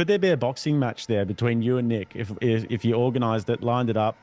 Could there be a boxing match there between you and Nick if you organized it, lined it up,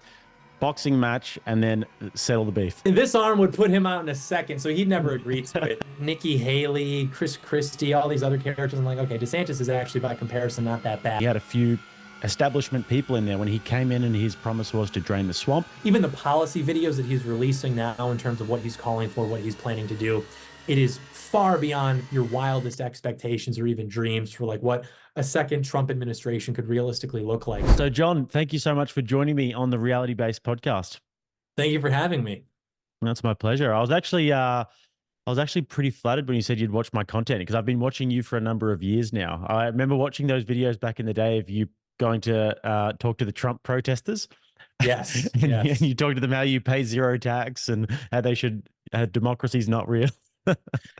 boxing match, and then settle the beef? And this arm would put him out in a second, so he'd never agree to it. Nikki Haley, Chris Christie, all these other characters. I'm like, okay, DeSantis is actually by comparison not that bad. He had a few establishment people in there when he came in, and his promise was to drain the swamp. Even the policy videos that he's releasing now in terms of what he's calling for, what he's planning to do, it is far beyond your wildest expectations or even dreams for like what a second Trump administration could realistically look like. So, John, thank you so much for joining me on the Reality Based podcast. Thank you for having me. That's my pleasure. I was actually pretty flattered when you said you'd watch my content because I've been watching you for a number of years now. I remember watching those videos back in the day of you going to talk to the Trump protesters. Yes, and, yes. and you talk to them how you pay zero tax and how they should democracy's not real.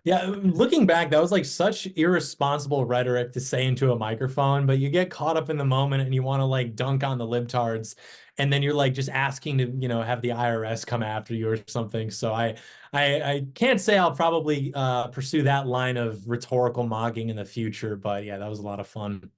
Yeah, looking back, that was like such irresponsible rhetoric to say into a microphone, but you get caught up in the moment and you want to like dunk on the libtards, and then you're like just asking to, have the IRS come after you or something. So I can't say I'll probably pursue that line of rhetorical mocking in the future, but yeah, that was a lot of fun.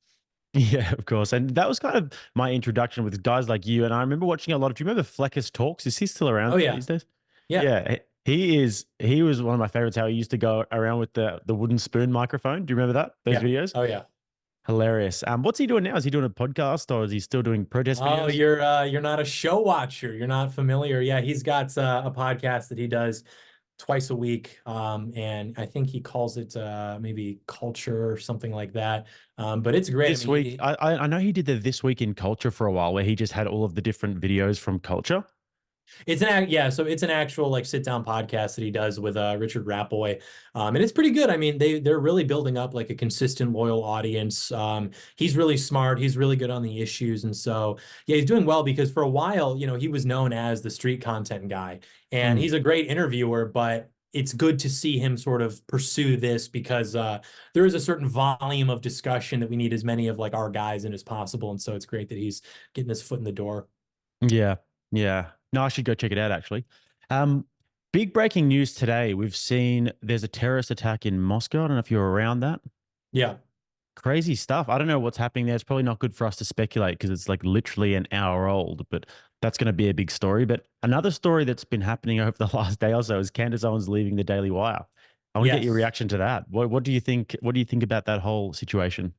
Yeah, of course. And that was kind of my introduction with guys like you. And I remember watching a lot of, do you remember Fleckers Talks? Is he still Oh around yeah, these days? yeah, Yeah, he was one of my favorites, how he used to go around with the wooden spoon microphone. Do you remember that? Those yeah. videos? Oh yeah. Hilarious. What's he doing now? Is he doing a podcast or is he still doing protest Oh, videos? you're not a show watcher. You're not familiar. Yeah, he's got a podcast that he does twice a week. And I think he calls it maybe Culture or something like that. But it's great. I This mean, week, I know he did the This Week in Culture for a while, where he just had all of the different videos from culture. yeah, so it's an actual like sit down podcast that he does with Richard Rappoi. And it's pretty good. I mean, they're really building up like a consistent, loyal audience. He's really smart, he's really good on the issues. And so yeah, he's doing well because for a while, he was known as the street content guy. And Mm. he's a great interviewer, but it's good to see him sort of pursue this because there is a certain volume of discussion that we need as many of like our guys in as possible. And so it's great that he's getting his foot in the door. Yeah, yeah. No, I should go check it out actually. Um, Big breaking news today. We've seen there's a terrorist attack in Moscow. I don't know if you're around that. Yeah. Crazy stuff. I don't know what's happening there. It's probably not good for us to speculate because it's like literally an hour old, but that's going to be a big story. But another story that's been happening over the last day or so is Candace Owens leaving the Daily Wire. I want to get your Yes. reaction to that. What do you think? What do you think about that whole situation?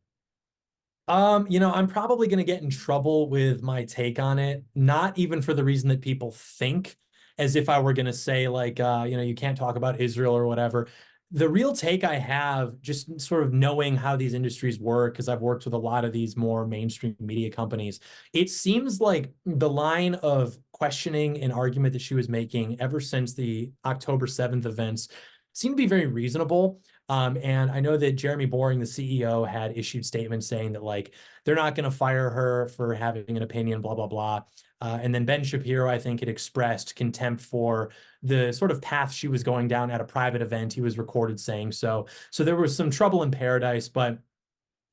I'm probably going to get in trouble with my take on it, not even for the reason that people think, as if I were going to say like, you can't talk about Israel or whatever. The real take I have, just sort of knowing how these industries work, because I've worked with a lot of these more mainstream media companies, it seems like the line of questioning and argument that she was making ever since the October 7th events seemed to be very reasonable. And I know that Jeremy Boring, the CEO, had issued statements saying that like they're not going to fire her for having an opinion, blah, blah, blah. And then Ben Shapiro, I think, had expressed contempt for the sort of path she was going down at a private event. He was recorded saying so. So there was some trouble in paradise, but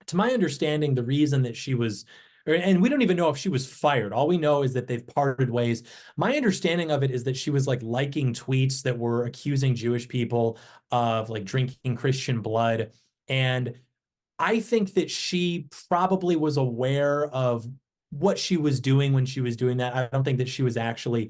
to my understanding, the reason that she was, and we don't even know if she was fired. All we know is that they've parted ways. My understanding of it is that she was like liking tweets that were accusing Jewish people of like drinking Christian blood. And I think that she probably was aware of what she was doing when she was doing that. I don't think that she was actually,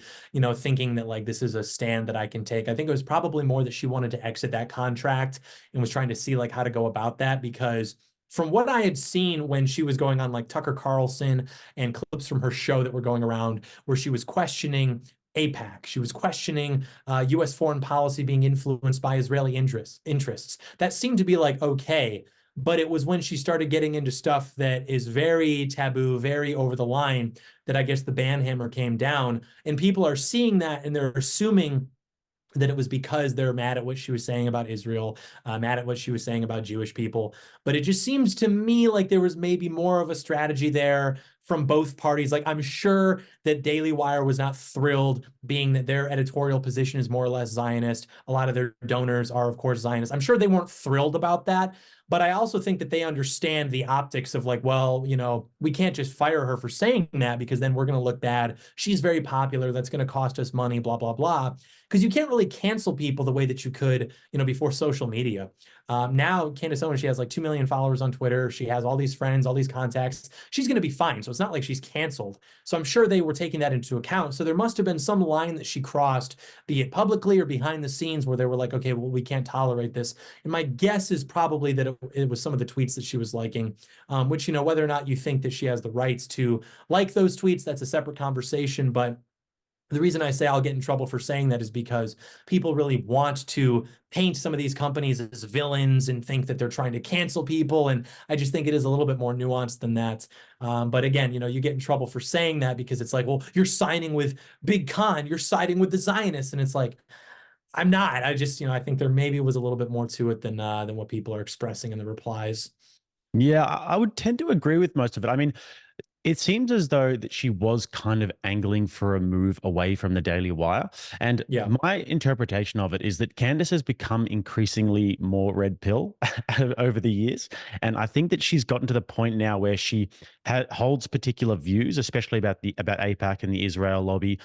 thinking that like this is a stand that I can take. I think it was probably more that she wanted to exit that contract and was trying to see like how to go about that because from what I had seen when she was going on like Tucker Carlson and clips from her show that were going around where she was questioning APAC. She was questioning U.S. foreign policy being influenced by Israeli interests. That seemed to be like, okay, but it was when she started getting into stuff that is very taboo, very over the line, that I guess the ban hammer came down. And people are seeing that and they're assuming that it was because they're mad at what she was saying about Israel, mad at what she was saying about Jewish people. But it just seems to me like there was maybe more of a strategy there from both parties. Like I'm sure that Daily Wire was not thrilled, being that their editorial position is more or less Zionist. A lot of their donors are, of course, Zionists. I'm sure they weren't thrilled about that. But I also think that they understand the optics of like, well, we can't just fire her for saying that because then we're going to look bad. She's very popular. That's going to cost us money, blah, blah, blah. Because you can't really cancel people the way that you could, before social media. Now, Candace Owens, she has like 2 million followers on Twitter. She has all these friends, all these contacts. She's going to be fine. So it's not like she's canceled. So I'm sure they were taking that into account. So there must have been some line that she crossed, be it publicly or behind the scenes, where they were like, okay, well, we can't tolerate this. And my guess is probably that it was some of the tweets that she was liking, which, whether or not you think that she has the rights to like those tweets, that's a separate conversation. But the reason I say I'll get in trouble for saying that is because people really want to paint some of these companies as villains and think that they're trying to cancel people. And I just think it is a little bit more nuanced than that. But again, you get in trouble for saying that because it's like, well, you're signing with Big Con, you're siding with the Zionists. And it's like, I'm not. I just, I think there maybe was a little bit more to it than what people are expressing in the replies. Yeah, I would tend to agree with most of it. I mean, it seems as though that she was kind of angling for a move away from the Daily Wire. And Yeah. my interpretation of it is that Candace has become increasingly more red pill over the years. And I think that she's gotten to the point now where she holds particular views, especially about APAC and the Israel lobby,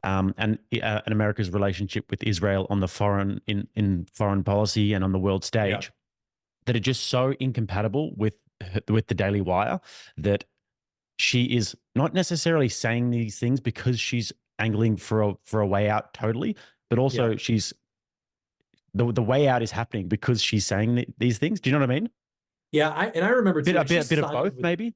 and America's relationship with Israel on the in foreign policy and on the world Yeah. stage, that are just so incompatible with the Daily Wire that she is not necessarily saying these things because she's angling for a way out totally, but Yeah. also she's the way out is happening because she's saying these things. Do you know what I mean? Yeah. I remember too, when she A bit of signed both, with maybe.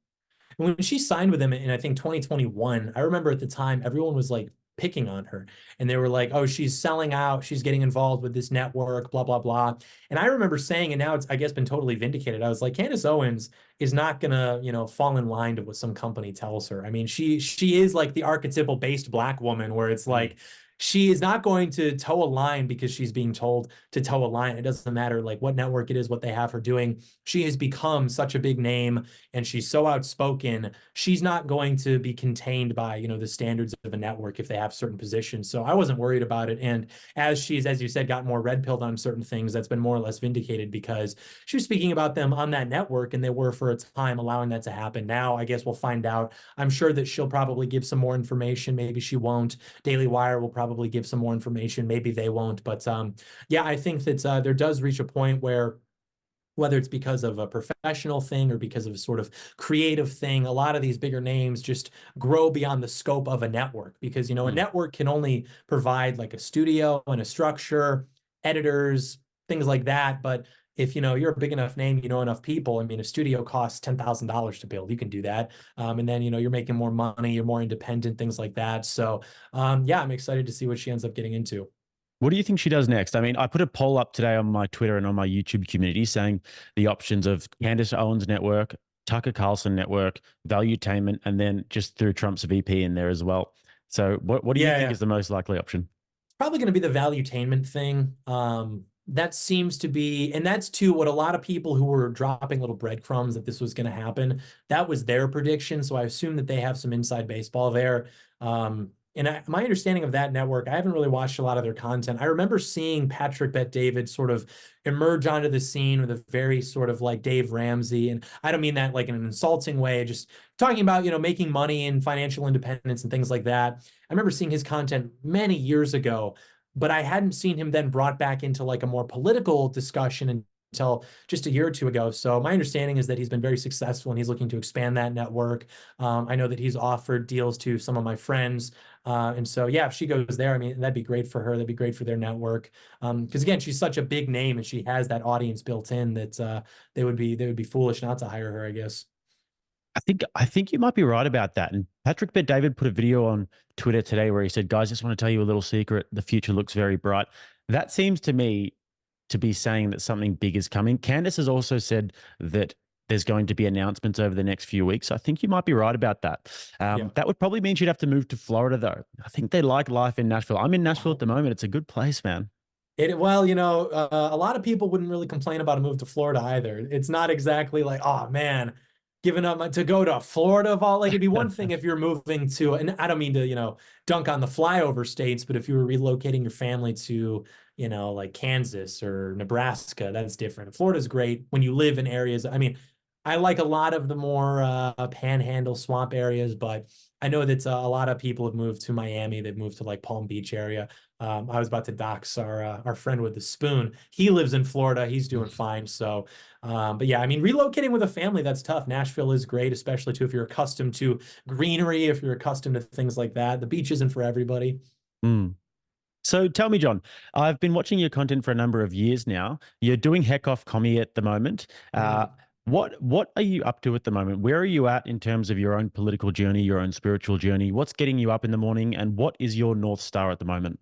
when she signed with him in I think 2021, I remember at the time everyone was like picking on her and they were like, oh, she's selling out, she's getting involved with this network, blah, blah, blah. And I remember saying, and now it's, I guess, been totally vindicated. I was like, Candace Owens is not gonna, fall in line to what some company tells her. I mean, she is like the archetypal based black woman where it's Mm. like she is not going to toe a line because she's being told to toe a line. It doesn't matter like what network it is, what they have her doing. She has become such a big name and she's so outspoken. She's not going to be contained by, the standards of a network if they have certain positions. So I wasn't worried about it. And as she's, as you said, got more red pilled on certain things, that's been more or less vindicated because she was speaking about them on that network and they were for a time allowing that to happen. Now, I guess we'll find out. I'm sure that she'll probably give some more information. Maybe she won't. Daily Wire will probably give some more information. Maybe they won't. But yeah, I think that there does reach a point where whether it's because of a professional thing or because of a sort of creative thing, a lot of these bigger names just grow beyond the scope of a network because, a Mm. network can only provide like a studio and a structure, editors, things like that. But if, you're a big enough name, enough people, I mean, a studio costs $10,000 to build. You can do that. And then, you're making more money, you're more independent, things like that. So, yeah, I'm excited to see what she ends up getting into. What do you think she does next? I mean, I put a poll up today on my Twitter and on my YouTube community saying the options of Candace Owens Network, Tucker Carlson Network, Valuetainment, and then just through Trump's VP in there as well. So what do you Yeah, think yeah. is the most likely option? Probably going to be the valuetainment thing. That seems to be, and that's too what a lot of people who were dropping little breadcrumbs that this was going to happen. That was their prediction. So I assume that they have some inside baseball there. My understanding of that network, I haven't really watched a lot of their content. I remember seeing Patrick Bet David sort of emerge onto the scene with a very sort of like Dave Ramsey. And I don't mean that like in an insulting way, just talking about, making money and financial independence and things like that. I remember seeing his content many years ago, but I hadn't seen him then brought back into like a more political discussion until just a year or two ago. So my understanding is that he's been very successful and he's looking to expand that network. I know that he's offered deals to some of my friends. And so, yeah, if she goes there, I mean, that'd be great for her. That'd be great for their network. Because again, she's such a big name and she has that audience built in that they would be foolish not to hire her, I guess. I think you might be right about that. And Patrick Bet David put a video on Twitter today where he said, "Guys, just want to tell you a little secret. The future looks very bright." That seems to me to be saying that something big is coming. Candace has also said that there's going to be announcements over the next few weeks. I think you might be right about that. Yeah. That would probably mean she'd have to move to Florida, though. I think they like life in Nashville. I'm in Nashville at the moment. It's a good place, man. Well, a lot of people wouldn't really complain about a move to Florida either. It's not exactly like, oh man, giving up to go to Florida of all, like it'd be one thing if you're moving to, and I don't mean to, dunk on the flyover states, but if you were relocating your family to, like Kansas or Nebraska. That's different. Florida's great when you live in areas. I mean, I like a lot of the more panhandle swamp areas, but I know that a lot of people have moved to Miami. They've moved to like Palm Beach area. I was about to dox our friend with the spoon. He lives in Florida. He's doing fine. So, but yeah, I mean, relocating with a family, that's tough. Nashville is great, especially too if you're accustomed to greenery, if you're accustomed to things like that. The beach isn't for everybody. Mm. So tell me, John, I've been watching your content for a number of years now. You're doing Heck Off Commie at the moment. Mm. What are you up to at the moment? Where are you at in terms of your own political journey, your own spiritual journey? What's getting you up in the morning, and what is your North Star at the moment?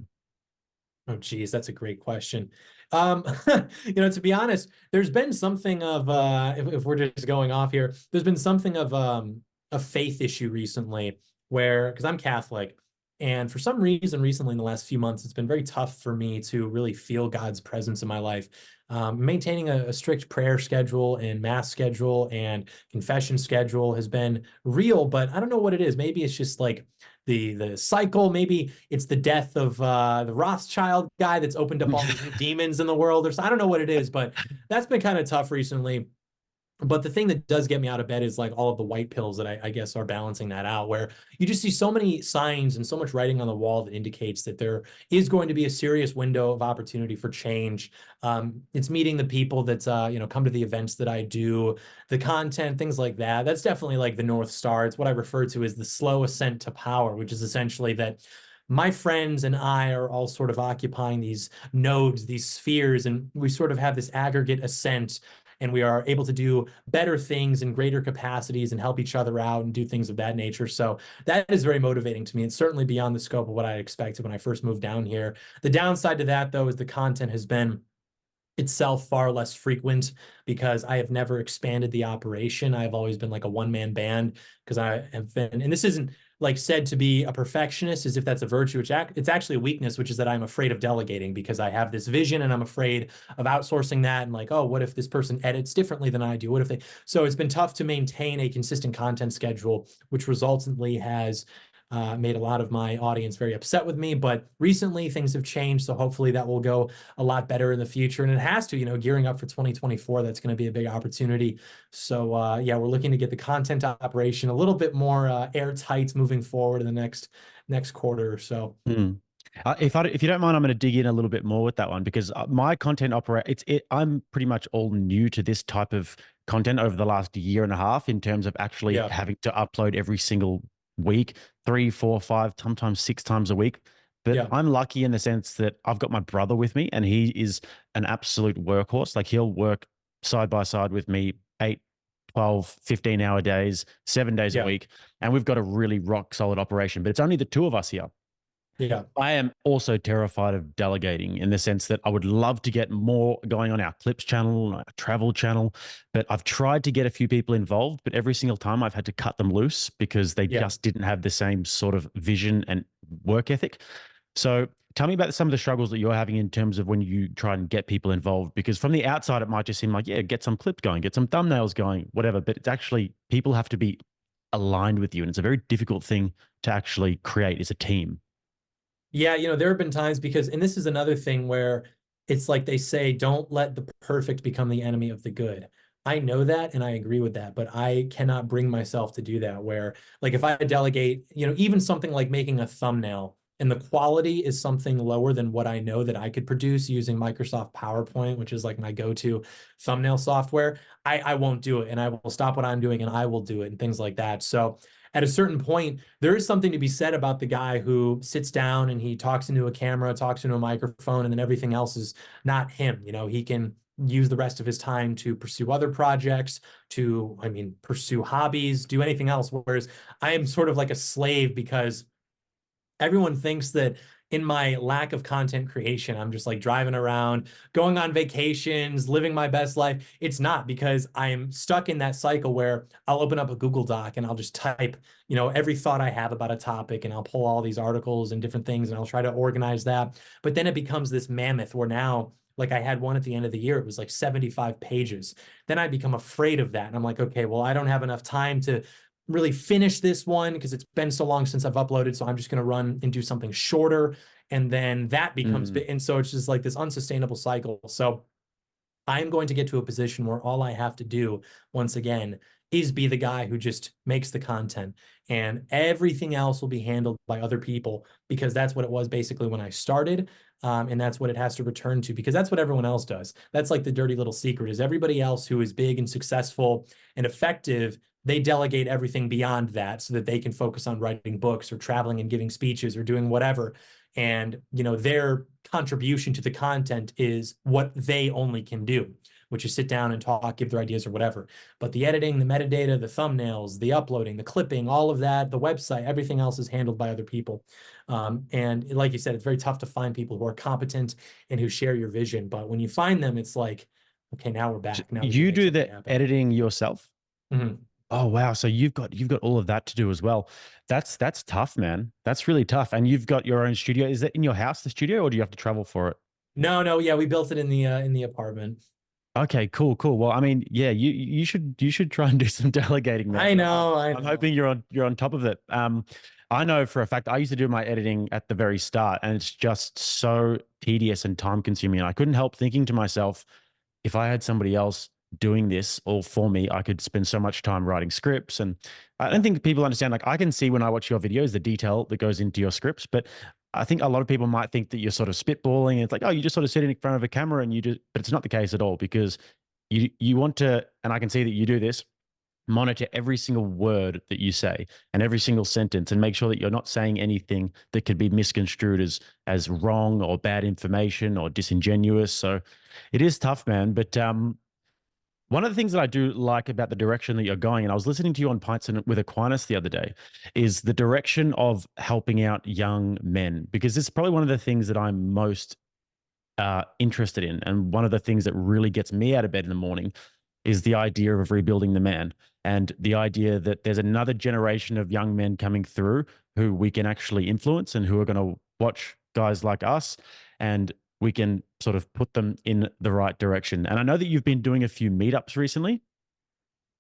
Oh, geez, that's a great question. Um, to be honest, there's been something of if we're just going off here, there's been something of a faith issue recently where because I'm Catholic, and for some reason recently in the last few months, it's been very tough for me to really feel God's presence in my life. Maintaining a strict prayer schedule and mass schedule and confession schedule has been real, but I don't know what it is. Maybe it's just like the cycle. Maybe it's the death of the Rothschild guy that's opened up all these new demons in the world. Or so, I don't know what it is, but that's been kind of tough recently. But the thing that does get me out of bed is like all of the white pills that I guess are balancing that out, where you just see so many signs and so much writing on the wall that indicates that there is going to be a serious window of opportunity for change. It's meeting the people that come to the events that I do, the content, things like that. That's definitely like the North Star. It's what I refer to as the slow ascent to power, which is essentially that my friends and I are all sort of occupying these nodes, these spheres, and we sort of have this aggregate ascent and we are able to do better things in greater capacities and help each other out and do things of that nature. So that is very motivating to me. It's certainly beyond the scope of what I expected when I first moved down here. The downside to that, though, is the content has been itself far less frequent because I have never expanded the operation. I've always been like a one-man band because I have been, and this isn't like said to be a perfectionist as if that's a virtue, which it's actually a weakness, which is that I'm afraid of delegating because I have this vision and I'm afraid of outsourcing that and like, oh, what if this person edits differently than I do? What if they, so it's been tough to maintain a consistent content schedule, which resultantly has made a lot of my audience very upset with me. But recently things have changed. So hopefully that will go a lot better in the future. And it has to, gearing up for 2024, that's going to be a big opportunity. So yeah, we're looking to get the content operation a little bit more airtight moving forward in the next quarter or so. Mm. If you don't mind, I'm going to dig in a little bit more with that one because my content I'm pretty much all new to this type of content over the last year and a half in terms of actually Yeah, having to upload every single week, 3, 4, 5, sometimes 6 times a week. But yeah, I'm lucky in the sense that I've got my brother with me and he is an absolute workhorse. Like he'll work side by side with me 8, 12, 15-hour days, 7 days a yeah, week. And we've got a really rock solid operation, but it's only the two of us here. yeah, I am also terrified of delegating in the sense that I would love to get more going on our clips channel, our travel channel, but I've tried to get a few people involved, but every single time I've had to cut them loose because they yeah. just didn't have the same sort of vision and work ethic. So tell me about some of the struggles that you're having in terms of when you try and get people involved, because from the outside, it might just seem like, yeah, get some clips going, get some thumbnails going, whatever, but it's actually people have to be aligned with you. And it's a very difficult thing to actually create as a team. Yeah, there have been times because, and this is another thing where it's like they say, don't let the perfect become the enemy of the good. I know that and I agree with that, but I cannot bring myself to do that. Where, like, if I delegate, even something like making a thumbnail and the quality is something lower than what I know that I could produce using Microsoft PowerPoint, which is like my go-to thumbnail software, I won't do it and I will stop what I'm doing and I will do it and things like that. So, at a certain point, there is something to be said about the guy who sits down and he talks into a camera, talks into a microphone, and then everything else is not him. He can use the rest of his time to pursue other projects, pursue hobbies, do anything else. Whereas I am sort of like a slave because everyone thinks that in my lack of content creation, I'm just like driving around, going on vacations, living my best life. It's not because I'm stuck in that cycle where I'll open up a Google Doc and I'll just type, every thought I have about a topic and I'll pull all these articles and different things and I'll try to organize that. But then it becomes this mammoth where now, like I had one at the end of the year, it was like 75 pages. Then I become afraid of that. And I'm like, okay, well, I don't have enough time to really finish this one because it's been so long since I've uploaded. So I'm just going to run and do something shorter. and then that becomes Mm. big. And so it's just like this unsustainable cycle. So I'm going to get to a position where all I have to do, once again, is be the guy who just makes the content, and everything else will be handled by other people, because that's what it was basically when I started. And that's what it has to return to, because that's what everyone else does. That's like the dirty little secret, is everybody else who is big and successful and effective, they delegate everything beyond that so that they can focus on writing books or traveling and giving speeches or doing whatever. And their contribution to the content is what they only can do, which is sit down and talk, give their ideas or whatever. But the editing, the metadata, the thumbnails, the uploading, the clipping, all of that, the website, everything else is handled by other people. And like you said, it's very tough to find people who are competent and who share your vision. But when you find them, it's like, okay, now we're back. Now we can You make do something the happen. editing yourself? Mhm. Oh wow. So you've got all of that to do as well. That's tough, man. That's really tough. And you've got your own studio. Is it in your house, the studio, or do you have to travel for it? No, no, yeah, we built it in the apartment. Okay, cool, cool. Well, I mean, yeah, you should try and do some delegating, man. I know, I I'm know. hoping you're on top of it. I know for a fact I used to do my editing at the very start, and it's just so tedious and time consuming. And I couldn't help thinking to myself, if I had somebody else doing this all for me, I could spend so much time writing scripts. And I don't Yeah. think people understand. Like, I can see when I watch your videos the detail that goes into your scripts, but I think a lot of people might think that you're sort of spitballing. It's like, oh, you just sort of sit in front of a camera and you just, but it's not the case at all, because you want to, and I can see that you do this, monitor every single word that you say and every single sentence, and make sure that you're not saying anything that could be misconstrued as wrong or bad information or disingenuous. So it is tough, man. But one of the things that I do like about the direction that you're going, and I was listening to you on Pints with Aquinas the other day, is the direction of helping out young men, because this is probably one of the things that I'm most interested in. And one of the things that really gets me out of bed in the morning is the idea of rebuilding the man, and the idea that there's another generation of young men coming through who we can actually influence and who are going to watch guys like us, and we can sort of put them in the right direction. And I know that you've been doing a few meetups recently.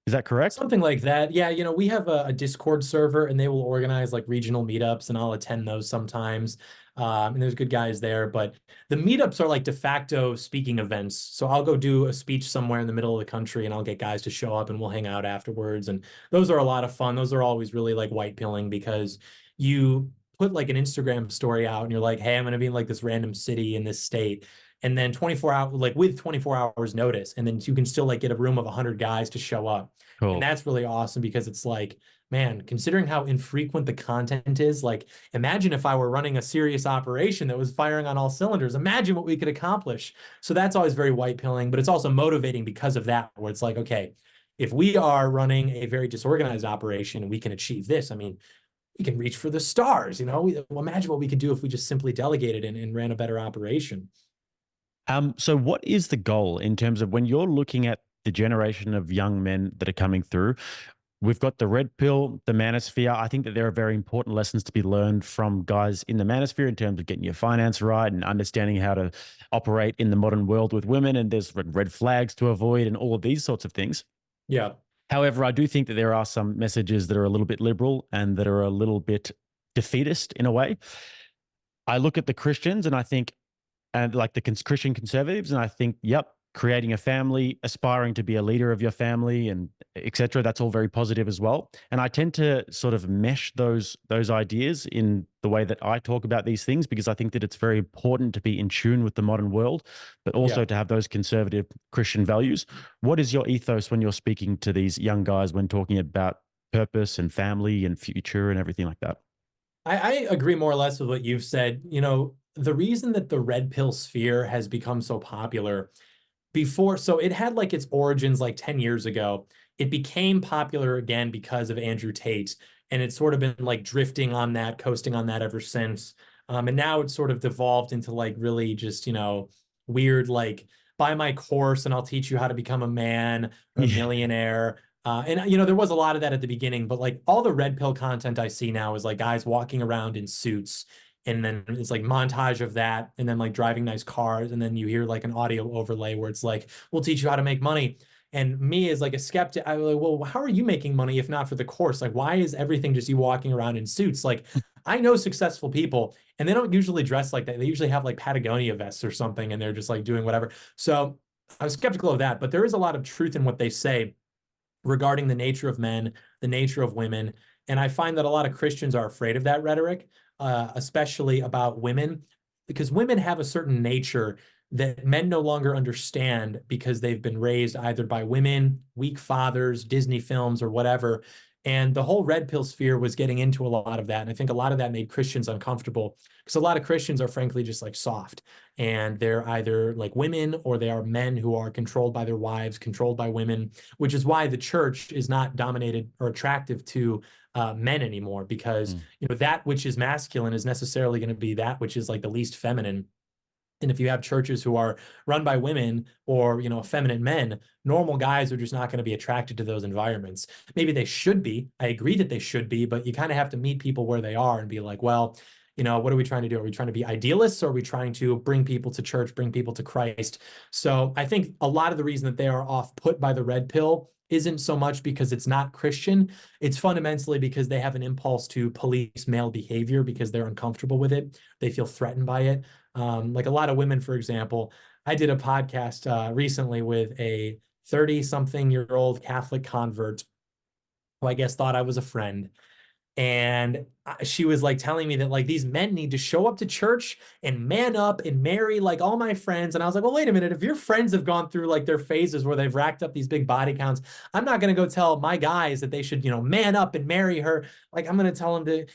Is that correct? Something like that. Yeah, we have a Discord server, and they will organize like regional meetups, and I'll attend those sometimes. And there's good guys there, but the meetups are like de facto speaking events. So I'll go do a speech somewhere in the middle of the country, and I'll get guys to show up, and we'll hang out afterwards. And those are a lot of fun. Those are always really like white pilling, because you put like an Instagram story out and you're like, hey, I'm going to be in like this random city in this state. And then 24 hours, like with 24 hours notice, and then you can still like get a room of 100 guys to show up. And Cool. that's really awesome, because it's like, man, considering how infrequent the content is, like, imagine if I were running a serious operation that was firing on all cylinders. Imagine what we could accomplish. So that's always very white pilling, but it's also motivating because of that, where it's like, okay, if we are running a very disorganized operation and we can achieve this, I mean, we can reach for the stars. Well, imagine what we could do if we just simply delegated and ran a better operation. So what is the goal in terms of when you're looking at the generation of young men that are coming through? We've got the red pill, the manosphere. I think that there are very important lessons to be learned from guys in the manosphere in terms of getting your finance right and understanding how to operate in the modern world with women. And there's red flags to avoid and all of these sorts of things. Yeah. However, I do think that there are some messages that are a little bit liberal and that are a little bit defeatist in a way. I look at the Christians and I think, and like the Christian conservatives, and I think, yep, creating a family, aspiring to be a leader of your family, and etc. That's all very positive as well. And I tend to sort of mesh those ideas in the way that I talk about these things, because I think that it's very important to be in tune with the modern world, but also Yeah. to have those conservative Christian values. What is your ethos when you're speaking to these young guys when talking about purpose and family and future and everything like that? I agree more or less with what you've said. The reason that the red pill sphere has become so popular before, so it had like its origins like 10 years ago. It became popular again because of Andrew Tate, and it's sort of been like drifting on that, coasting on that ever since. And now it's sort of devolved into like really just, weird, like, buy my course and I'll teach you how to become a man or a Yeah. millionaire. And there was a lot of that at the beginning, but like all the red pill content I see now is like guys walking around in suits, and then it's like montage of that, and then like driving nice cars, and then you hear like an audio overlay where it's like, we'll teach you how to make money. And me as like a skeptic, I was like, well, how are you making money if not for the course? Like, why is everything just you walking around in suits? Like, I know successful people, and they don't usually dress like that. They usually have like Patagonia vests or something, and they're just like doing whatever. So I was skeptical of that, but there is a lot of truth in what they say regarding the nature of men, the nature of women. And I find that a lot of Christians are afraid of that rhetoric, especially about women, because women have a certain nature that men no longer understand because they've been raised either by women, weak fathers, Disney films, or whatever. And the whole red pill sphere was getting into a lot of that. And I think a lot of that made Christians uncomfortable because a lot of Christians are frankly just like soft, and they're either like women or they are men who are controlled by their wives, controlled by women, which is why the church is not dominated or attractive to men anymore, because Mm. that which is masculine is necessarily going to be that which is like the least feminine. And if you have churches who are run by women or, effeminate men, normal guys are just not going to be attracted to those environments. Maybe they should be. I agree that they should be, but you kind of have to meet people where they are and be like, well, what are we trying to do? Are we trying to be idealists, or are we trying to bring people to church, bring people to Christ? So I think a lot of the reason that they are off put by the red pill isn't so much because it's not Christian. It's fundamentally because they have an impulse to police male behavior because they're uncomfortable with it. They feel threatened by it. Like a lot of women, for example. I did a podcast recently with a 30-something-year-old Catholic convert who I guess thought I was a friend. And she was like telling me that like these men need to show up to church and man up and marry like all my friends. And I was like, well, wait a minute. If your friends have gone through like their phases where they've racked up these big body counts, I'm not going to go tell my guys that they should, man up and marry her. Like I'm going to tell them to,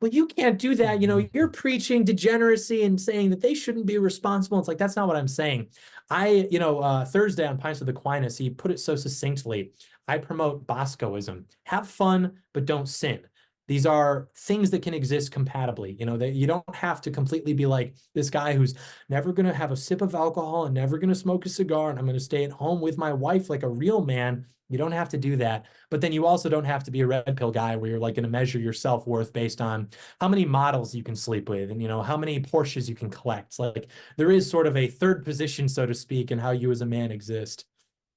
well, you can't do that. You're preaching degeneracy and saying that they shouldn't be responsible. It's like, that's not what I'm saying. Thursday on Pints with Aquinas, he put it so succinctly. I promote Boscoism. Have fun, but don't sin. These are things that can exist compatibly. That you don't have to completely be like this guy who's never going to have a sip of alcohol and never going to smoke a cigar, and I'm going to stay at home with my wife like a real man. You don't have to do that. But then you also don't have to be a red pill guy where you're like going to measure your self-worth based on how many models you can sleep with and how many Porsches you can collect. Like there is sort of a third position, so to speak, in how you as a man exist.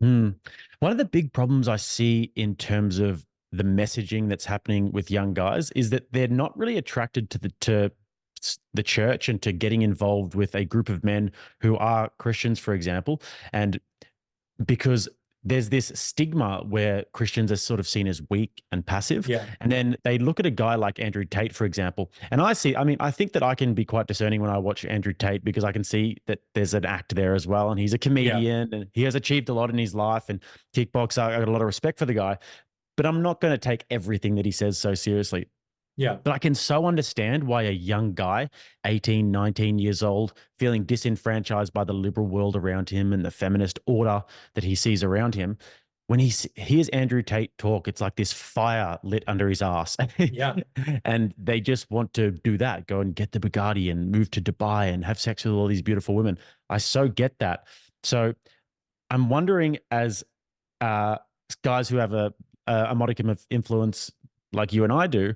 Mm. One of the big problems I see in terms of the messaging that's happening with young guys is that they're not really attracted to the church and to getting involved with a group of men who are Christians, for example, and because there's this stigma where Christians are sort of seen as weak and passive. Yeah. And then they look at a guy like Andrew Tate, for example. And I think that I can be quite discerning when I watch Andrew Tate because I can see that there's an act there as well. And he's a Yeah. comedian and he has achieved a lot in his life. And kickboxer, I got a lot of respect for the guy, but I'm not going to take everything that he says so seriously. Yeah. But I can so understand why a young guy, 18, 19 years old, feeling disenfranchised by the liberal world around him and the feminist order that he sees around him, when he hears Andrew Tate talk, it's like this fire lit under his ass. Yeah. And they just want to do that, go and get the Bugatti and move to Dubai and have sex with all these beautiful women. I so get that. So I'm wondering, as uh, guys who have a modicum of influence like you and I do,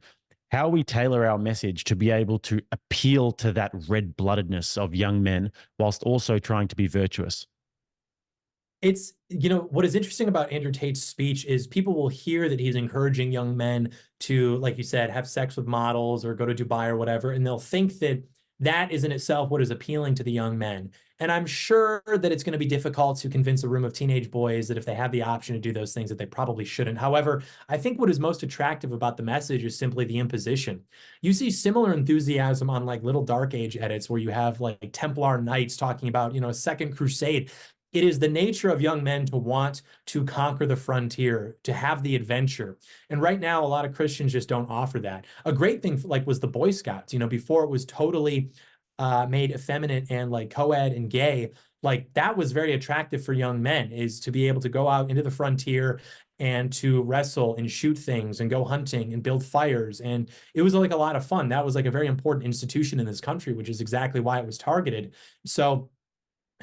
how we tailor our message to be able to appeal to that red-bloodedness of young men whilst also trying to be virtuous. It's, what is interesting about Andrew Tate's speech is people will hear that he's encouraging young men to, like you said, have sex with models or go to Dubai or whatever, and they'll think that that is in itself what is appealing to the young men. And I'm sure that it's going to be difficult to convince a room of teenage boys that if they have the option to do those things, that they probably shouldn't. However, I think what is most attractive about the message is simply the imposition. You see similar enthusiasm on like Little Dark Age edits where you have like Templar knights talking about, a second crusade. It is the nature of young men to want to conquer the frontier, to have the adventure. And right now, a lot of Christians just don't offer that. A great thing like was the Boy Scouts, before it was totally made effeminate and like co-ed and gay, like that was very attractive for young men, is to be able to go out into the frontier and to wrestle and shoot things and go hunting and build fires. And it was like a lot of fun. That was like a very important institution in this country, which is exactly why it was targeted. So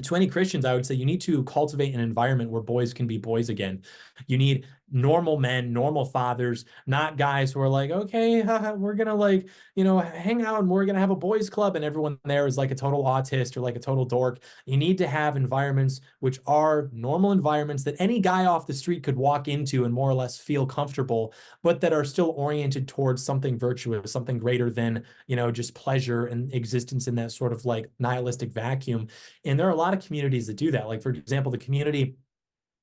to any Christians, I would say you need to cultivate an environment where boys can be boys again. You need normal men, normal fathers, not guys who are like, okay, haha, we're gonna like, hang out and we're gonna have a boys club and everyone there is like a total autist or like a total dork. You need to have environments which are normal environments that any guy off the street could walk into and more or less feel comfortable, but that are still oriented towards something virtuous, something greater than, just pleasure and existence in that sort of like nihilistic vacuum. And there are a lot of communities that do that. Like, for example, the community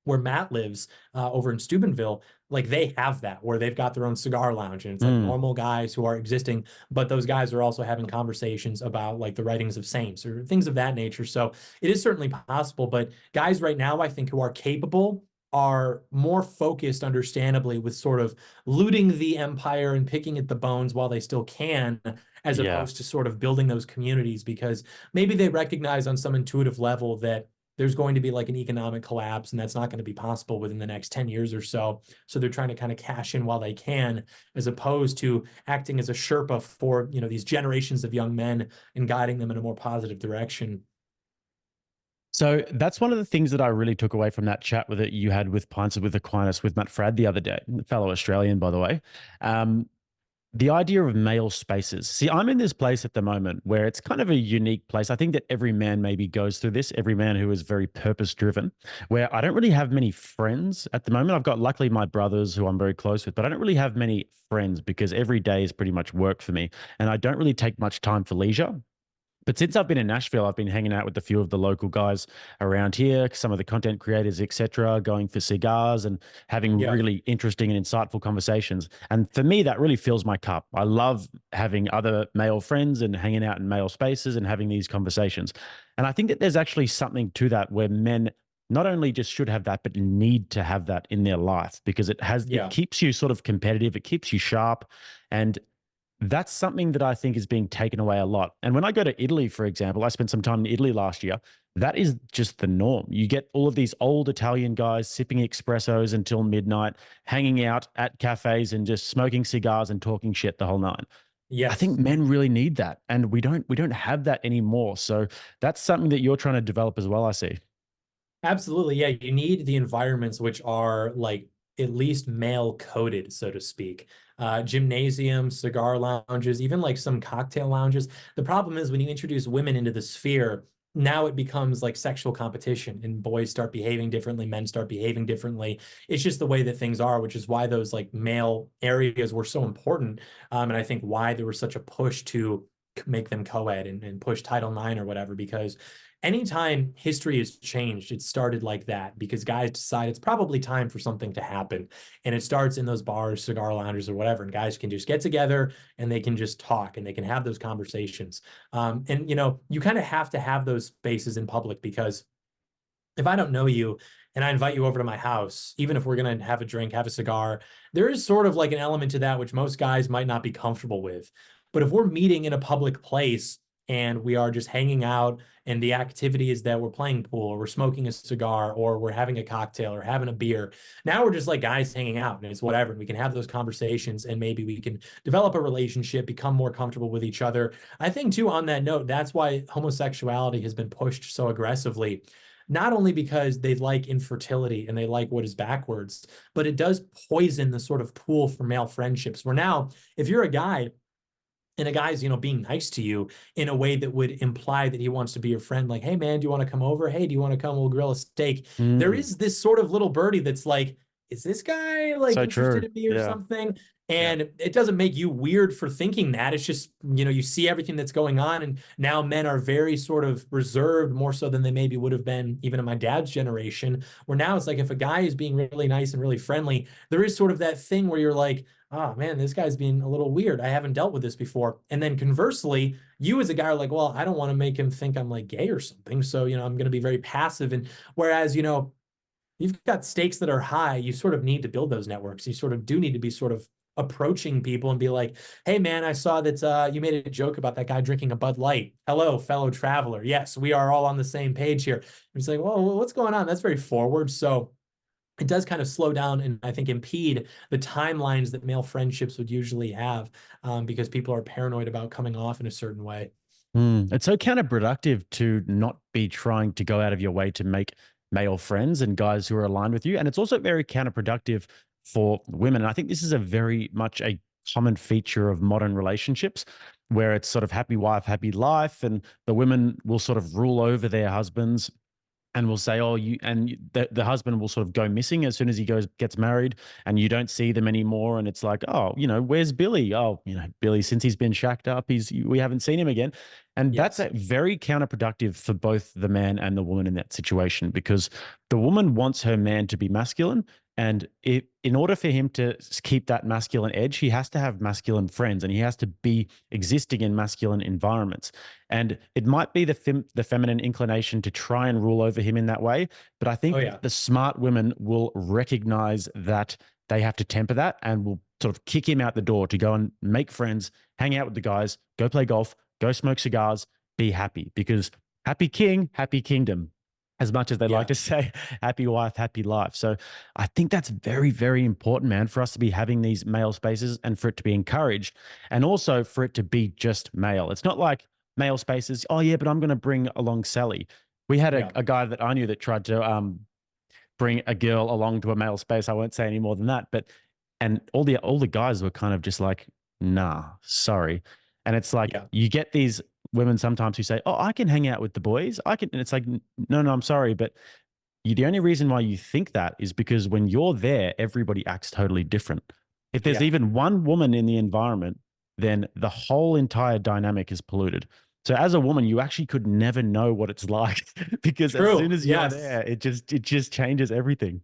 where Matt lives over in Steubenville, like they have that where they've got their own cigar lounge and it's like Mm, normal guys who are existing, but those guys are also having conversations about like the writings of saints or things of that nature. So it is certainly possible, but guys right now, I think, who are capable are more focused, understandably, with sort of looting the empire and picking at the bones while they still can, as yeah. opposed to sort of building those communities because maybe they recognize on some intuitive level that there's going to be like an economic collapse and that's not going to be possible within the next 10 years or so. So they're trying to kind of cash in while they can, as opposed to acting as a Sherpa for, these generations of young men and guiding them in a more positive direction. So that's one of the things that I really took away from that chat with it you had with Pints with Aquinas with Matt Fradd the other day, fellow Australian, by the way. Um, the idea of male spaces. See, I'm in this place at the moment where it's kind of a unique place. I think that every man maybe goes through this, every man who is very purpose driven, where I don't really have many friends at the moment. I've got luckily my brothers who I'm very close with, but I don't really have many friends because every day is pretty much work for me. And I don't really take much time for leisure. But since I've been in Nashville, I've been hanging out with a few of the local guys around here, some of the content creators, etc., going for cigars and having Yeah. really interesting and insightful conversations. And for me, that really fills my cup. I love having other male friends and hanging out in male spaces and having these conversations. And I think that there's actually something to that where men not only just should have that, but need to have that in their life because it Yeah. keeps you sort of competitive, it keeps you sharp, and that's something that I think is being taken away a lot. And when I go to Italy, for example, I spent some time in Italy last year. That is just the norm. You get all of these old Italian guys sipping espressos until midnight, hanging out at cafes and just smoking cigars and talking shit the whole night. I think Yes. men really need that, and we don't have that anymore. So that's something that you're trying to develop as well, I see. Absolutely. Yeah. You need the environments which are like at least male coded, so to speak. Gymnasiums, cigar lounges, even like some cocktail lounges. The problem is when you introduce women into the sphere, now it becomes like sexual competition and boys start behaving differently, men start behaving differently. It's just the way that things are, which is why those like male areas were so important. And I think why there was such a push to make them co-ed and push Title IX or whatever, because anytime history has changed, it started like that because guys decide it's probably time for something to happen. And it starts in those bars, cigar lounges, or whatever. And guys can just get together and they can just talk and they can have those conversations. And you kind of have to have those spaces in public because if I don't know you and I invite you over to my house, even if we're going to have a drink, have a cigar, there is sort of like an element to that which most guys might not be comfortable with. But if we're meeting in a public place and we are just hanging out and the activity is that we're playing pool or we're smoking a cigar or we're having a cocktail or having a beer, now we're just like guys hanging out and it's whatever. We can have those conversations and maybe we can develop a relationship, become more comfortable with each other. I think, too, on that note, that's why homosexuality has been pushed so aggressively, not only because they like infertility and they like what is backwards, but it does poison the sort of pool for male friendships. Where now, if you're a guy and a guy's, being nice to you in a way that would imply that he wants to be your friend, like, hey man, do you want to come over? Hey, do you want to come? We'll grill a steak. There Mm, is this sort of little birdie that's like, is this guy like so interested true. in me or Yeah. something? Yeah. And it doesn't make you weird for thinking that. It's just, you see everything that's going on. And now men are very sort of reserved, more so than they maybe would have been even in my dad's generation, where now it's like if a guy is being really nice and really friendly, there is sort of that thing where you're like, oh man, this guy's being a little weird. I haven't dealt with this before. And then conversely, you as a guy are like, well, I don't want to make him think I'm like gay or something. So, I'm going to be very passive. And whereas, you've got stakes that are high, you sort of need to build those networks. You sort of do need to be sort of approaching people and be like, hey man, I saw that you made a joke about that guy drinking a Bud Light. Hello, fellow traveler. Yes, we are all on the same page here. And it's like, well, what's going on? That's very forward. So it does kind of slow down and I think impede the timelines that male friendships would usually have, because people are paranoid about coming off in a certain way. It's so counterproductive to not be trying to go out of your way to make male friends and guys who are aligned with you. And it's also very counterproductive for women. And I think this is a very much a common feature of modern relationships where it's sort of happy wife, happy life, and the women will sort of rule over their husbands and will say, "Oh, you," and the husband will sort of go missing as soon as he gets married, and you don't see them anymore. And it's like, "Oh, where's Billy? Oh, Billy, since he's been shacked up, we haven't seen him again." And that's Yes. a very counterproductive for both the man and the woman in that situation, because the woman wants her man to be masculine, and in order for him to keep that masculine edge, he has to have masculine friends, and he has to be existing in masculine environments. And it might be the feminine inclination to try and rule over him in that way. But I Oh think yeah. the smart women will recognize that they have to temper that and will sort of kick him out the door to go and make friends, hang out with the guys, go play golf, go smoke cigars, be happy. Because happy king, happy kingdom, as much as they like Yeah. to say, happy wife, happy life. So I think that's very, very important, man, for us to be having these male spaces and for it to be encouraged, and also for it to be just male. It's not like male spaces. Oh yeah, but I'm going to bring along Sally. We had a, Yeah. a guy that I knew that tried to bring a girl along to a male space. I won't say any more than that, but and all the guys were kind of just like, nah, sorry. And it's like Yeah. you get these women sometimes who say, "Oh, I can hang out with the boys. I can," and it's like, no, no, I'm sorry, but the only reason why you think that is because when you're there, everybody acts totally different. If there's Yeah. even one woman in the environment, then the whole entire dynamic is polluted. So as a woman, you actually could never know what it's like because as soon True. as you're Yes. there, it just changes everything.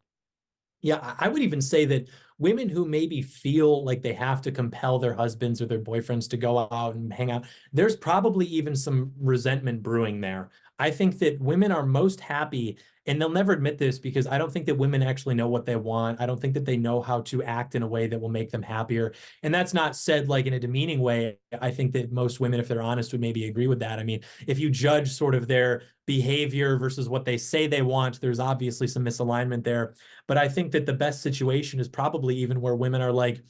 Yeah, I would even say that women who maybe feel like they have to compel their husbands or their boyfriends to go out and hang out, there's probably even some resentment brewing there. I think that women are most happy, and they'll never admit this because I don't think that women actually know what they want. I don't think that they know how to act in a way that will make them happier. And that's not said like in a demeaning way. I think that most women, if they're honest, would maybe agree with that. I mean, if you judge sort of their behavior versus what they say they want, there's obviously some misalignment there. But I think that the best situation is probably even where women are like,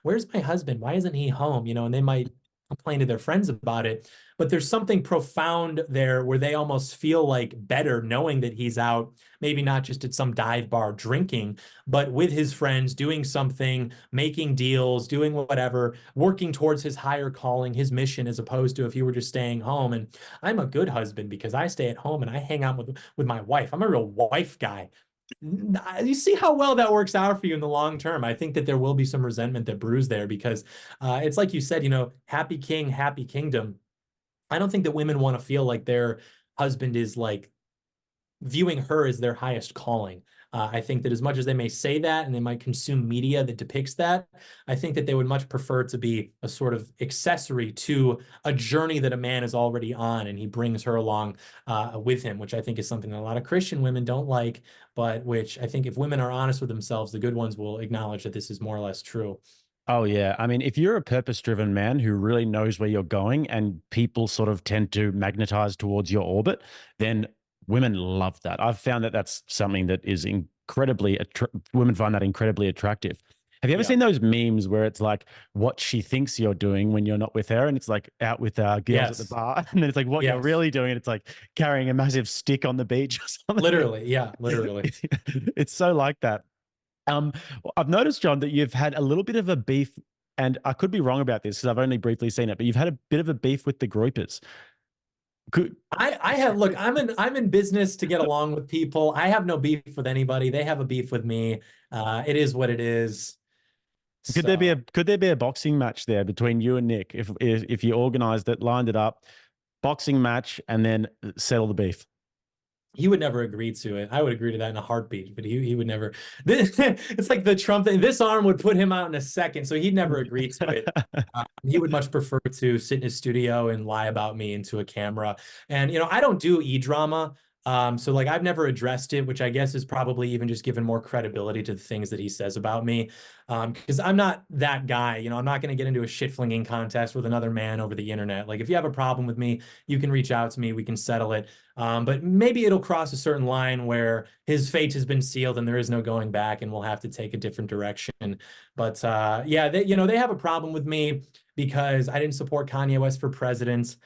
where's my husband? Why isn't he home? And they might complain to their friends about it. But there's something profound there where they almost feel like better knowing that he's out, maybe not just at some dive bar drinking, but with his friends, doing something, making deals, doing whatever, working towards his higher calling, his mission, as opposed to if he were just staying home. And I'm a good husband because I stay at home and I hang out with my wife. I'm a real wife guy. You see how well that works out for you in the long term. I think that there will be some resentment that brews there because it's like you said, happy king, happy kingdom. I don't think that women want to feel like their husband is like viewing her as their highest calling. I think that as much as they may say that and they might consume media that depicts that, I think that they would much prefer to be a sort of accessory to a journey that a man is already on, and he brings her along with him, which I think is something that a lot of Christian women don't like, but which I think if women are honest with themselves, the good ones will acknowledge that this is more or less true. Oh yeah. I mean, if you're a purpose-driven man who really knows where you're going and people sort of tend to magnetize towards your orbit, then women love that. I've found that that's something that is incredibly women find that incredibly attractive. Have you ever Yeah. seen those memes where it's like what she thinks you're doing when you're not with her, and it's like out with girls at the Yes. bar, and then it's like what you're Yes. really doing, and it's like carrying a massive stick on the beach or something. Literally. Yeah. Literally. It's so like that. Um, I've noticed, John, that you've had a little bit of a beef, and I could be wrong about this because I've only briefly seen it, but you've had a bit of a beef with the groupers. Could, I have look, I'm in business to get along with people. I have no beef with anybody. They have a beef with me. It is what it is. could there be a So boxing match there between you and Nick if you organized it, lined it up, boxing match, and then settle the beef? he would never agree to it. I would agree to that in a heartbeat, but he would never. It's like the Trump thing. This arm would put him out in a second, so he'd never agree to it. He would much prefer to sit in his studio and lie about me into a camera. And I don't do e-drama. So like I've never addressed it, which I guess is probably even just given more credibility to the things that he says about me. Because I'm not that guy. I'm not going to get into a shit flinging contest with another man over the internet. Like if you have a problem with me, you can reach out to me. We can settle it. But maybe it'll cross a certain line where his fate has been sealed and there is no going back, and we'll have to take a different direction. But yeah, they have a problem with me because I didn't support Kanye West for president,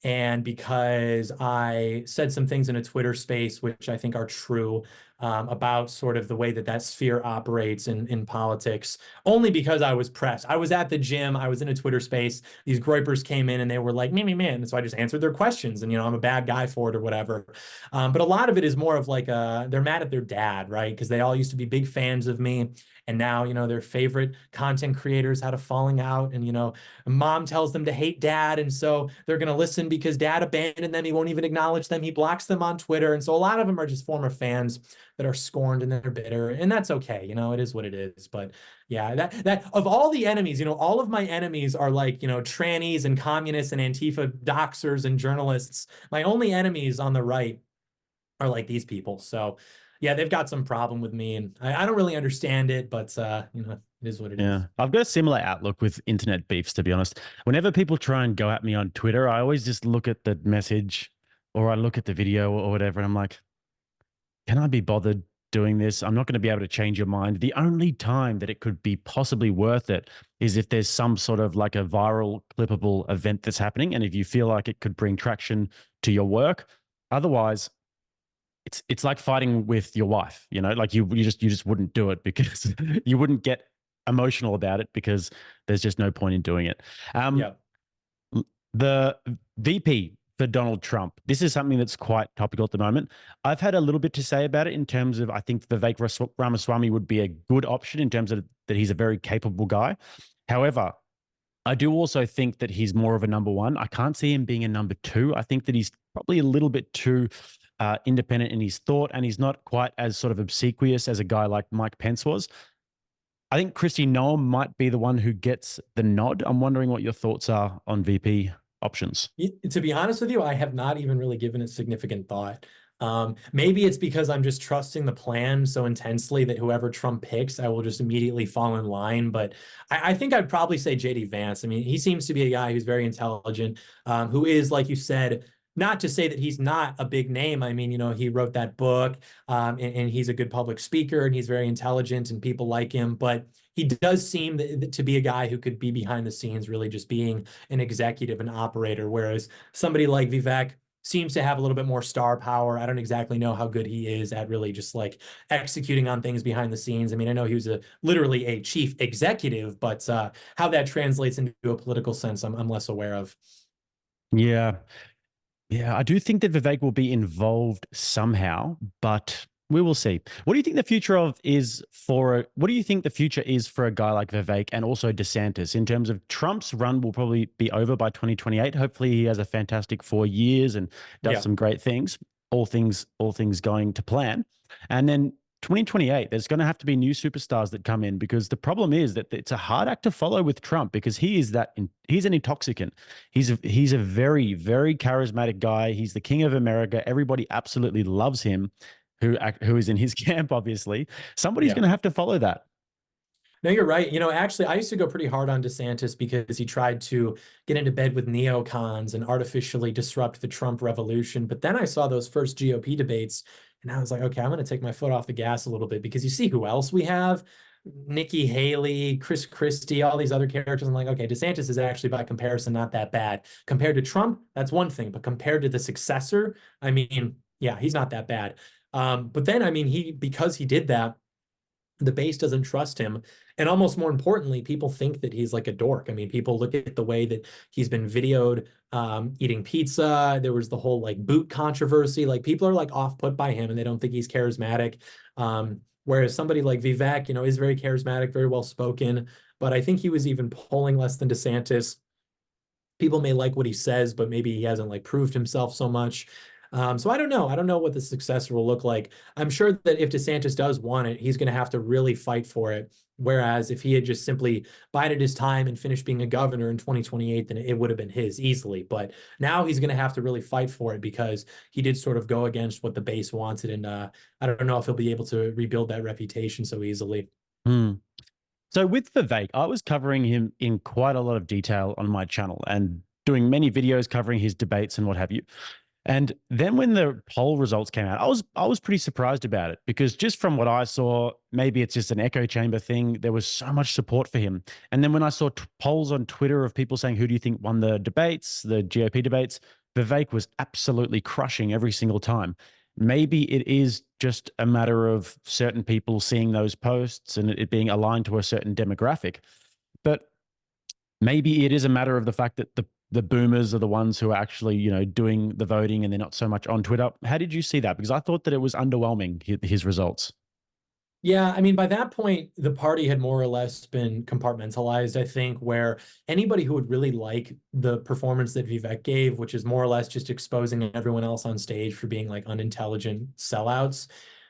and because I said some things in a Twitter space which I think are true. about sort of the way that that sphere operates in politics, only because I was pressed. I was at the gym, I was in a Twitter space. These groypers came in and they were like, me, man. And so I just answered their questions. And, I'm a bad guy for it or whatever. But a lot of it is more of like they're mad at their dad, right? Because they all used to be big fans of me. And now, their favorite content creators had a falling out. And, mom tells them to hate dad. And so they're going to listen because dad abandoned them. He won't even acknowledge them. He blocks them on Twitter. And so a lot of them are just former fans that are scorned and they're bitter. And that's okay. It is what it is. But yeah, that of all the enemies, all of my enemies are like, trannies and communists and Antifa doxers and journalists. My only enemies on the right are like these people. So yeah, they've got some problem with me and I don't really understand it, but it is what it is. Yeah, I've got a similar outlook with internet beefs, to be honest. Whenever people try and go at me on Twitter, I always just look at the message or I look at the video or whatever. And I'm like, can I be bothered doing this? I'm not going to be able to change your mind. The only time that it could be possibly worth it is if there's some sort of like a viral, clippable event that's happening. And if you feel like it could bring traction to your work, otherwise, it's like fighting with your wife, like you just wouldn't do it because you wouldn't get emotional about it because there's just no point in doing it. Yeah. The VP for Donald Trump. This is something that's quite topical at the moment. I've had a little bit to say about it in terms of I think Vivek Ramaswamy would be a good option in terms of that he's a very capable guy. However, I do also think that he's more of a number one. I can't see him being a number two. I think that he's probably a little bit too independent in his thought, and he's not quite as sort of obsequious as a guy like Mike Pence was. I think Kristi Noem might be the one who gets the nod. I'm wondering what your thoughts are on VP options. To be honest with you, I have not even really given it significant thought. Maybe it's because I'm just trusting the plan so intensely that whoever Trump picks, I will just immediately fall in line. But I think I'd probably say JD Vance. I mean, he seems to be a guy who's very intelligent, who is, like you said, not to say that he's not a big name. I mean, he wrote that book, and he's a good public speaker and he's very intelligent and people like him. But he does seem to be a guy who could be behind the scenes, really just being an executive and operator, whereas somebody like Vivek seems to have a little bit more star power. I don't exactly know how good he is at really just like executing on things behind the scenes. I mean, I know he was literally a chief executive, but how that translates into a political sense, I'm less aware of. Yeah. Yeah, I do think that Vivek will be involved somehow, but we will see. What do you think the future what do you think the future is for a guy like Vivek and also DeSantis in terms of Trump's run will probably be over by 2028. Hopefully he has a fantastic 4 years and does Yeah. some great things, all things going to plan. And then 2028, there's going to have to be new superstars that come in because the problem is that it's a hard act to follow with Trump because he's an intoxicant. He's a very, very charismatic guy. He's the king of America. Everybody absolutely loves him who is in his camp, obviously. Somebody's Yeah. going to have to follow that. No, you're right. Actually, I used to go pretty hard on DeSantis because he tried to get into bed with neocons and artificially disrupt the Trump revolution. But then I saw those first GOP debates and I was like, okay, I'm going to take my foot off the gas a little bit because you see who else we have? Nikki Haley, Chris Christie, all these other characters. I'm like, okay, DeSantis is actually by comparison not that bad. Compared to Trump, that's one thing. But compared to the successor, I mean, yeah, he's not that bad. But then, I mean, because he did that, the base doesn't trust him. And almost more importantly, people think that he's like a dork. I mean, people look at the way that he's been videoed eating pizza. There was the whole like boot controversy. Like people are like off put by him and they don't think he's charismatic. Whereas somebody like Vivek, is very charismatic, very well spoken. But I think he was even polling less than DeSantis. People may like what he says, but maybe he hasn't like proved himself so much. So I don't know. I don't know what the successor will look like. I'm sure that if DeSantis does want it, he's going to have to really fight for it. Whereas if he had just simply bided his time and finished being a governor in 2028, then it would have been his easily. But now he's going to have to really fight for it because he did sort of go against what the base wanted. And I don't know if he'll be able to rebuild that reputation so easily. Hmm. So with Vivek, I was covering him in quite a lot of detail on my channel and doing many videos covering his debates and what have you. And then when the poll results came out, I was pretty surprised about it because just from what I saw, maybe it's just an echo chamber thing. There was so much support for him. And then when I saw polls on Twitter of people saying, who do you think won the debates, the GOP debates, Vivek was absolutely crushing every single time. maybe it is just a matter of certain people seeing those posts and it being aligned to a certain demographic. But maybe it is a matter of the fact that the boomers are the ones who are actually, doing the voting and they're not so much on Twitter. How did you see that? Because I thought that it was underwhelming, his results. Yeah, I mean, by that point, the party had more or less been compartmentalized, I think, where anybody who would really like the performance that Vivek gave, which is more or less just exposing everyone else on stage for being like unintelligent sellouts,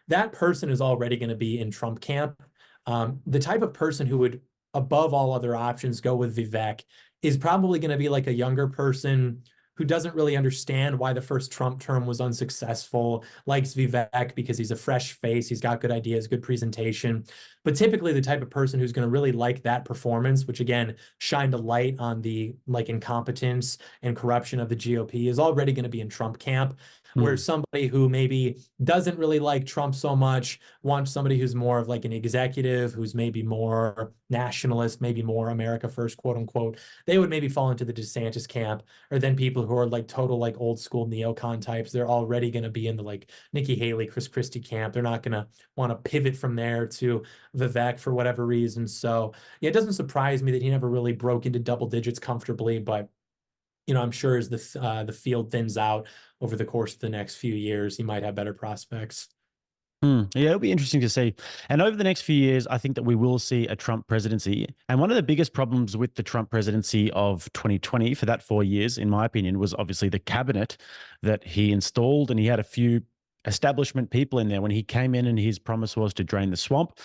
that person is already going to be in Trump camp. The type of person who would, above all other options, go with Vivek is probably going to be like a younger person who doesn't really understand why the first Trump term was unsuccessful, likes Vivek because he's a fresh face, he's got good ideas, good presentation. But typically the type of person who's going to really like that performance, which again shined a light on the like incompetence and corruption of the GOP, is already going to be in Trump camp. Where Hmm. somebody who maybe doesn't really like Trump so much wants somebody who's more of like an executive, who's maybe more nationalist, maybe more America first, quote unquote, they would maybe fall into the DeSantis camp. Or then people who are like total like old school neocon types, they're already going to be in the like Nikki Haley, Chris Christie camp. They're not going to want to pivot from there to Vivek for whatever reason. So yeah, it doesn't surprise me that he never really broke into double digits comfortably, but I'm sure as the field thins out over the course of the next few years, he might have better prospects. Yeah, it'll be interesting to see. And over the next few years, I think that we will see a Trump presidency. And one of the biggest problems with the Trump presidency of 2020 for that 4 years, in my opinion, was obviously the cabinet that he installed. And he had a few establishment people in there when he came in, and his promise was to drain the swamp.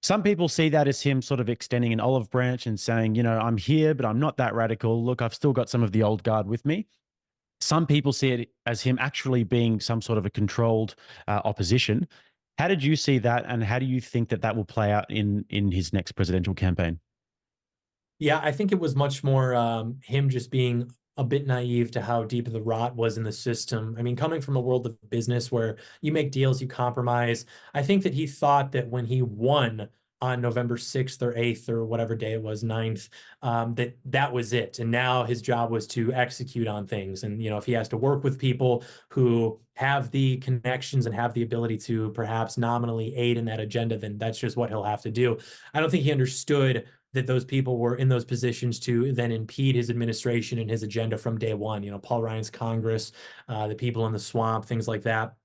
Some people see that as him sort of extending an olive branch and saying, I'm here, but I'm not that radical. Look, I've still got some of the old guard with me. Some people see it as him actually being some sort of a controlled opposition. How did you see that, and how do you think that that will play out in his next presidential campaign? Yeah, I think it was much more him just being a bit naive to how deep the rot was in the system. I mean, coming from a world of business where you make deals, you compromise, I think that he thought that when he won on November 6th or 8th or whatever day it was, 9th, that was it. And now his job was to execute on things. And, if he has to work with people who have the connections and have the ability to perhaps nominally aid in that agenda, then that's just what he'll have to do. I don't think he understood that those people were in those positions to then impede his administration and his agenda from day one. Paul Ryan's Congress, the people in the swamp, things like that.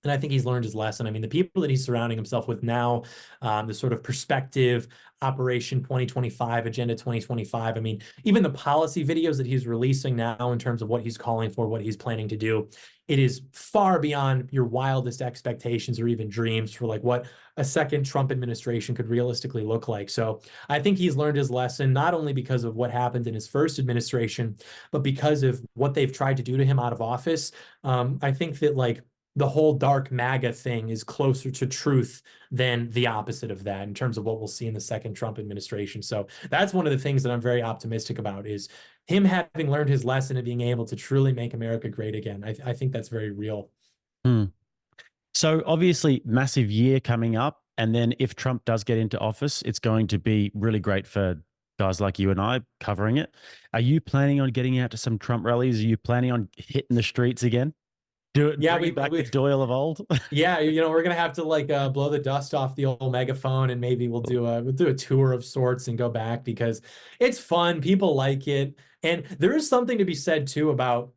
And I think he's learned his lesson. I mean, the people that he's surrounding himself with now, the sort of perspective, Operation 2025, Agenda 2025. I mean, even the policy videos that he's releasing now in terms of what he's calling for, what he's planning to do, it is far beyond your wildest expectations or even dreams for like what a second Trump administration could realistically look like. So I think he's learned his lesson, not only because of what happened in his first administration, but because of what they've tried to do to him out of office. I think that like the whole dark MAGA thing is closer to truth than the opposite of that in terms of what we'll see in the second Trump administration. So that's one of the things that I'm very optimistic about is him having learned his lesson and being able to truly make America great again. I think that's very real. Hmm. So obviously, massive year coming up. And then if Trump does get into office, it's going to be really great for guys like you and I covering it. Are you planning on getting out to some Trump rallies? Are you planning on hitting the streets again? Do it, Yeah, bring back the Doyle of old. yeah, we're gonna have to like blow the dust off the old megaphone and maybe we'll do a tour of sorts and go back because it's fun. People like it. And there is something to be said too about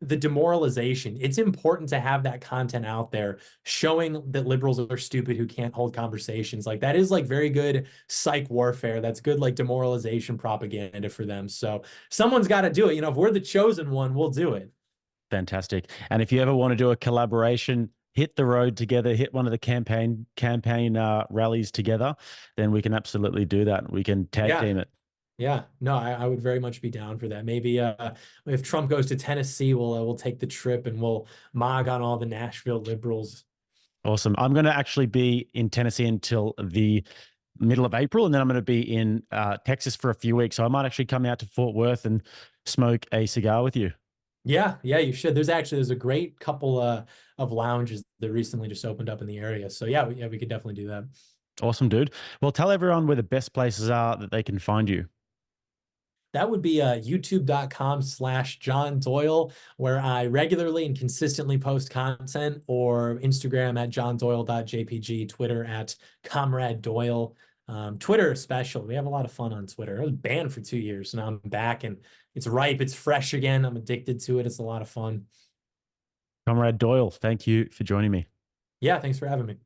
the demoralization. It's important to have that content out there showing that liberals are stupid who can't hold conversations. Like that is like very good psych warfare. That's good like demoralization propaganda for them. So someone's got to do it. If we're the chosen one, we'll do it. Fantastic. And if you ever want to do a collaboration, hit the road together, hit one of the campaign rallies together, then we can absolutely do that. We can tag Yeah. team it. Yeah, no, I would very much be down for that. Maybe if Trump goes to Tennessee, we'll take the trip and we'll mog on all the Nashville liberals. Awesome. I'm going to actually be in Tennessee until the middle of April, and then I'm going to be in Texas for a few weeks. So I might actually come out to Fort Worth and smoke a cigar with you. Yeah, yeah, you should. There's a great couple of lounges that recently just opened up in the area. So yeah, we could definitely do that. Awesome, dude. Well, tell everyone where the best places are that they can find you. That would be youtube.com/John Doyle, where I regularly and consistently post content, or Instagram at johndoyle.jpg, Twitter at Comrade Doyle. Twitter especially. We have a lot of fun on Twitter. I was banned for 2 years. Now I'm back and it's ripe. It's fresh again. I'm addicted to it. It's a lot of fun. Comrade Doyle, thank you for joining me. Yeah, thanks for having me.